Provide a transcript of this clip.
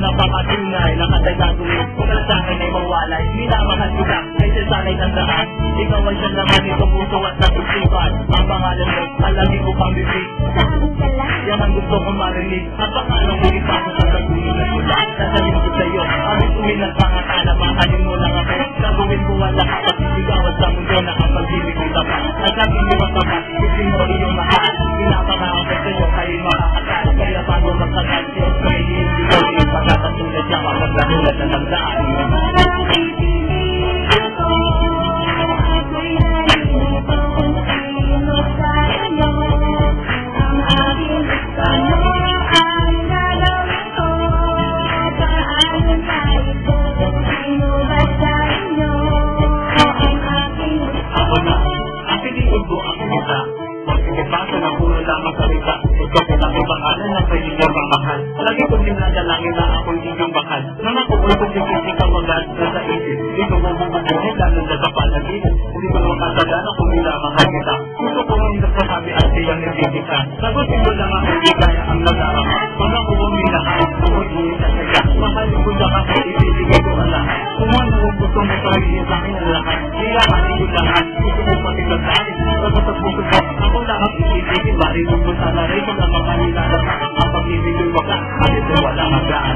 Napakatunay, nakatagagawin. Kung na sa akin ay mawalay, minamahal ko lang, ay sasanay tandaan. Ikaw ay siya naman itong puso at natusipan. Ang pangalan mo, alagi ko pang bibig. Yan ang gusto kong marinig. At pangalan mo ipako sa tagunin na sila. Sasabihin ko sa'yo, ang itumin ng pangatana. Mahalin mo lang ako, gagawin ko ang lahat. At isigawan sa mundo na ang pag-ibig ko dapat. At sabi mo matapat, gusin mo iyong mahal. Pinapangaon ko sa'yo, kayo'y makakasal. Kaya bago magtagal, Diyos ko ay hindi pagkakatulad niya kapag natulad na ng daan. Ako na, ang pinilig ko ako nila. Pagkakabasa ng puro lamang salita. Ikaw ko lang pangalan na pwede niya mamahal. Lagi kong dinadalangin na ako'y inyong bakal. Nang ako ay pagkikisik ang magad sa isip. Hindi ko mabububuhin lalo na sa palagitan. Hindi ko makasagana kung ilamahal kita. Gusto ko ang nagsasabi at siyang nagkikita. Sagutin mo lang ako, hindi kaya ang nadarama. Kung ako ang minahal, ako'y inisasaya. Mahal ko lang ako, ibibigay ko ang lahat. Kung ano ang gusto mo sabihin sa akin ang lahat. Iyahanin ko lahat, gusto ko patigagdarin. Tapos sa puso ko, ako lang ang ibibigay. Marinong ko sana rin kung ang mga nilalasa. Ang pag-ibig ko'y wala, at ito walang hanggaan.